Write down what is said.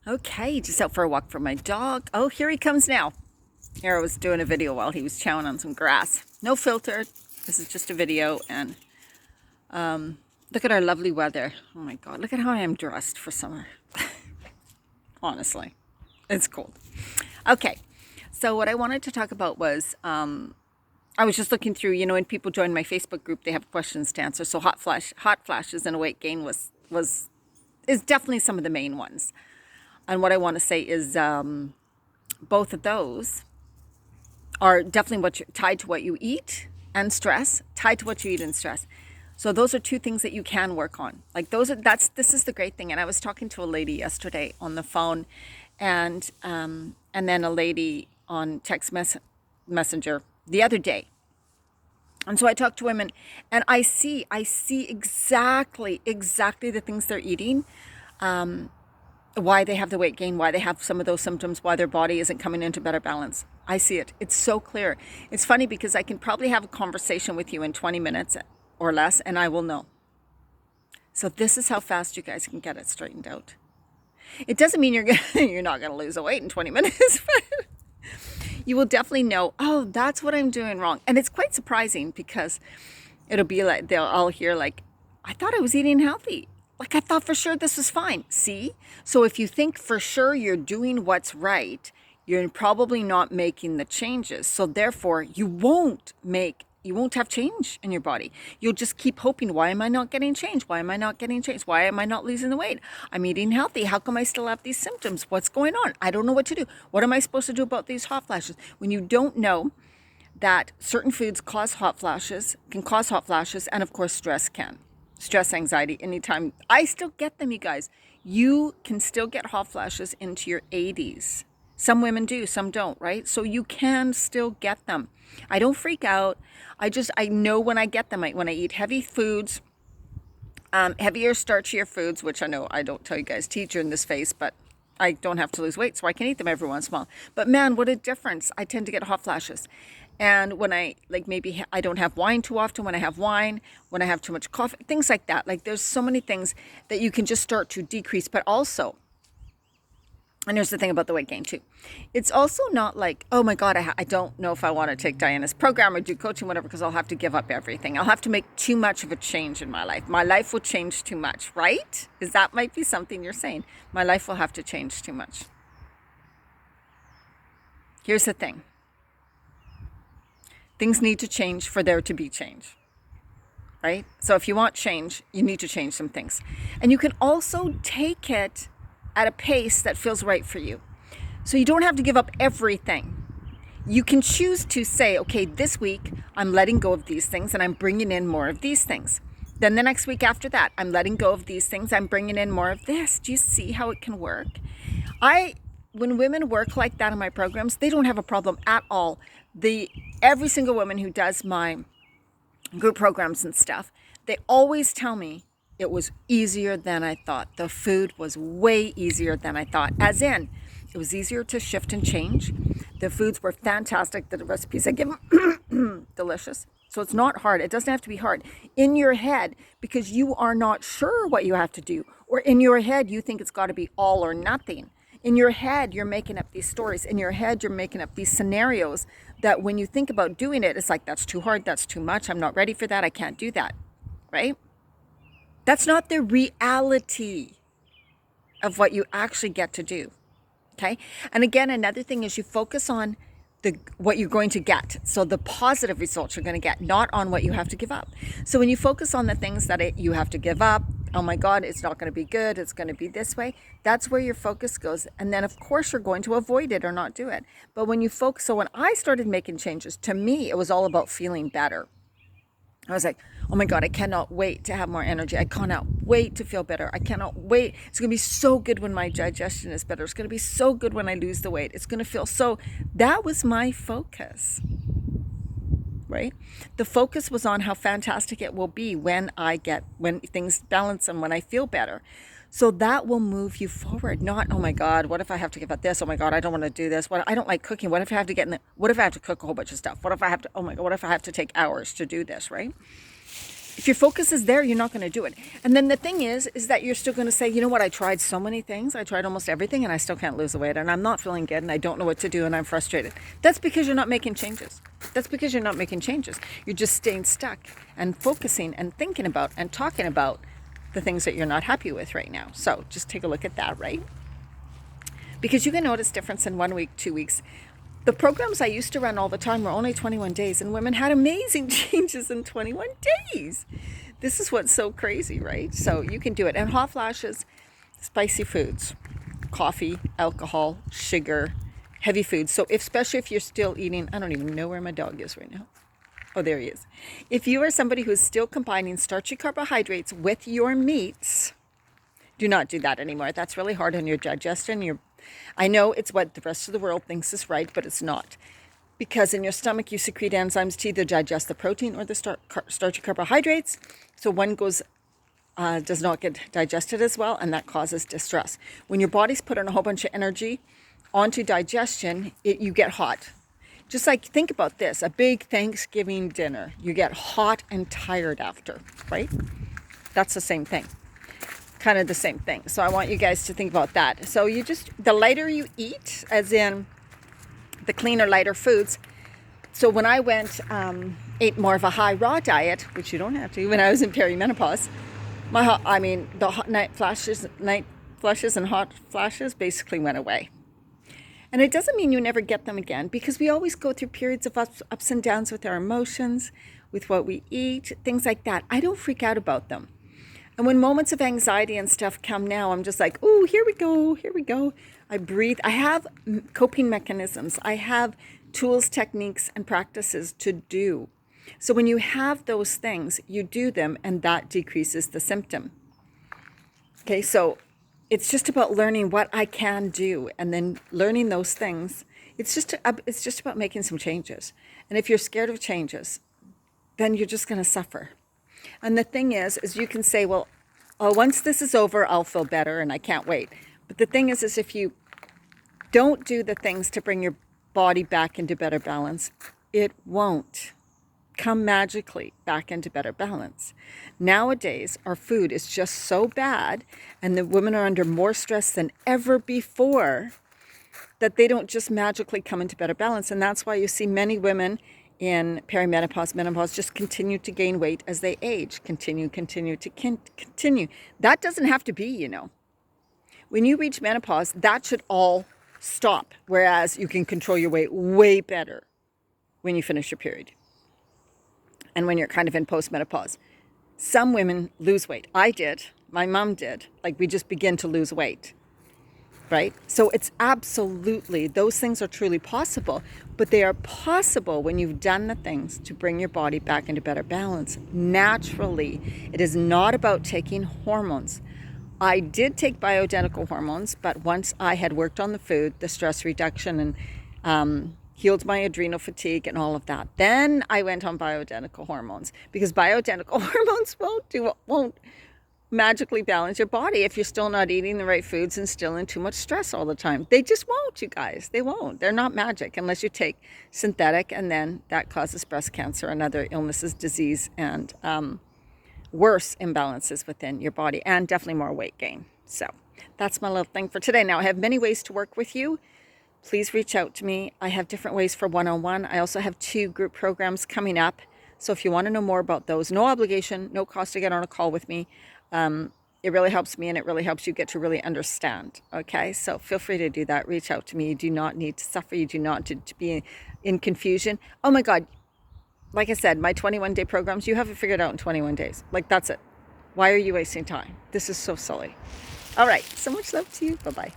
Okay, just out for a walk for my dog. Oh, here he comes now. Here I was doing a video while he was chowing on some grass. No filter. This is just a video. And look at our lovely weather. Oh my God, look at how I am dressed for summer. Honestly, it's cold. Okay, so what I wanted to talk about was I was just looking through, when people join my Facebook group, they have questions to answer. So hot flashes and weight gain is definitely some of the main ones. And what I want to say is both of those are definitely tied to what you eat and stress, tied to what you eat and stress. So those are two things that you can work on. Like this is the great thing. And I was talking to a lady yesterday on the phone, and then a lady on text messenger the other day. And so I talked to women, and I see exactly the things they're eating, why they have the weight gain, why they have some of those symptoms, why their body isn't coming into better balance. I see it. It's so clear. It's funny because I can probably have a conversation with you in 20 minutes or less, and I will know. So this is how fast you guys can get it straightened out. It doesn't mean you're not going to lose the weight in 20 minutes, but you will definitely know, oh, that's what I'm doing wrong. And it's quite surprising because it'll be like, I'll hear like, I thought I was eating healthy. Like I thought for sure this was fine. See? So if you think for sure you're doing what's right, you're probably not making the changes. So therefore you won't have change in your body. You'll just keep hoping, why am I not getting change? Why am I not getting change? Why am I not losing the weight? I'm eating healthy. How come I still have these symptoms? What's going on? I don't know what to do. What am I supposed to do about these hot flashes? When you don't know that certain foods can cause hot flashes, and of course stress can. Stress, anxiety, anytime. I still get them, you guys. You can still get hot flashes into your 80s. Some women do, some don't, right? So you can still get them. I don't freak out. I know when I get them. When I eat heavy foods, heavier, starchier foods, which I know I don't tell you guys to eat during this phase, but I don't have to lose weight, so I can eat them every once in a while. But man, what a difference. I tend to get hot flashes. And when maybe I don't have wine too often, when I have wine, when I have too much coffee, things like that. Like there's so many things that you can just start to decrease. But also, and here's the thing about the weight gain too. It's also not like, oh my God, I don't know if I want to take Diana's program or do coaching, whatever, because I'll have to give up everything. I'll have to make too much of a change in my life. My life will change too much, right? Because that might be something you're saying. My life will have to change too much. Here's the thing. Things need to change for there to be change, right? So if you want change, you need to change some things. And you can also take it at a pace that feels right for you. So you don't have to give up everything. You can choose to say, okay, this week I'm letting go of these things and I'm bringing in more of these things. Then the next week after that, I'm letting go of these things. I'm bringing in more of this. Do you see how it can work? When women work like that in my programs, they don't have a problem at all. Every single woman who does my group programs and stuff, they always tell me it was easier than I thought. The food was way easier than I thought. As in, it was easier to shift and change. The foods were fantastic. The recipes I give them, delicious. So it's not hard. It doesn't have to be hard. In your head, because you are not sure what you have to do, or in your head, you think it's got to be all or nothing. In your head, you're making up these stories. In your head, you're making up these scenarios that when you think about doing it, it's like, that's too hard, that's too much, I'm not ready for that, I can't do that, right? That's not the reality of what you actually get to do, okay? And again, another thing is you focus on what you're going to get. So the positive results you're going to get, not on what you have to give up. So when you focus on the things that you have to give up, oh my God, it's not going to be good, it's going to be this way, that's where your focus goes. And then of course you're going to avoid it or not do it. But when you focus, so when I started making changes, to me, it was all about feeling better. I was like, oh my God, I cannot wait to have more energy. I cannot wait to feel better. I cannot wait. It's going to be so good when my digestion is better. It's going to be so good when I lose the weight. It's going to feel so. That was my focus, right? The focus was on how fantastic it will be when things balance and when I feel better. So that will move you forward. Not, oh my God, what if I have to give up this? Oh my God, I don't want to do this. I don't like cooking. What if I have to cook a whole bunch of stuff? What if I have to take hours to do this, right? If your focus is there, you're not going to do it. And then the thing is that you're still going to say, you know what, I tried so many things. I tried almost everything and I still can't lose the weight and I'm not feeling good and I don't know what to do and I'm frustrated. That's because you're not making changes. That's because you're not making changes. You're just staying stuck and focusing and thinking about and talking about the things that you're not happy with right now. So just take a look at that, right? Because you can notice difference in 1 week, 2 weeks. The programs I used to run all the time were only 21 days, and women had amazing changes in 21 days. This is what's so crazy, right? So you can do it. And hot flashes, spicy foods, coffee, alcohol, sugar, heavy foods. So especially if you're still eating, I don't even know where my dog is right now. Oh, there he is. If you are somebody who's still combining starchy carbohydrates with your meats, do not do that anymore. That's really hard on your digestion. I know it's what the rest of the world thinks is right, but it's not. Because in your stomach, you secrete enzymes to either digest the protein or the starchy carbohydrates. So one does not get digested as well, and that causes distress. When your body's putting a whole bunch of energy onto digestion, you get hot. Just like, think about this, a big Thanksgiving dinner. You get hot and tired after, right? That's the same thing. Kind of the same thing. So I want you guys to think about that. So the lighter you eat, as in the cleaner, lighter foods. So when I went, ate more of a high raw diet, which you don't have to, when I was in perimenopause, the night flashes and hot flashes basically went away. And it doesn't mean you never get them again, because we always go through periods of ups and downs with our emotions, with what we eat, things like that. I don't freak out about them. And when moments of anxiety and stuff come now, I'm just like, oh, here we go. I breathe. I have coping mechanisms. I have tools, techniques, and practices to do. So when you have those things, you do them, and that decreases the symptom. Okay, so it's just about learning what I can do, and then learning those things. It's just about making some changes. And if you're scared of changes, then you're just going to suffer. And the thing is you can say, well, once this is over, I'll feel better and I can't wait. But the thing is if you don't do the things to bring your body back into better balance, it won't come magically back into better balance. Nowadays, our food is just so bad, and the women are under more stress than ever before, that they don't just magically come into better balance. And that's why you see many women in perimenopause, menopause, just continue to gain weight as they age. Continue. That doesn't have to be, When you reach menopause, that should all stop. Whereas you can control your weight way better when you finish your period. And when you're kind of in postmenopause. Some women lose weight. I did. My mom did. We just begin to lose weight. Right? So it's absolutely, those things are truly possible, but they are possible when you've done the things to bring your body back into better balance naturally. It is not about taking hormones. I did take bioidentical hormones, but once I had worked on the food, the stress reduction, and healed my adrenal fatigue and all of that, then I went on bioidentical hormones, because bioidentical hormones won't magically balance your body if you're still not eating the right foods and still in too much stress all the time. They just won't, you guys. They won't. They're not magic unless you take synthetic, and then that causes breast cancer and other illnesses, disease, and worse imbalances within your body, and definitely more weight gain. So that's my little thing for today. Now, I have many ways to work with you. Please reach out to me. I have different ways for one-on-one. I also have 2 group programs coming up. So if you want to know more about those, no obligation, no cost to get on a call with me. It really helps me, and it really helps you get to really understand. Okay, so feel free to do that. Reach out to me. You do not need to suffer. You do not need to be in confusion. Oh my God, like I said, my 21-day programs, you have it figured out in 21 days. That's it. Why are you wasting time? This is so silly. All right, so much love to you. Bye-bye.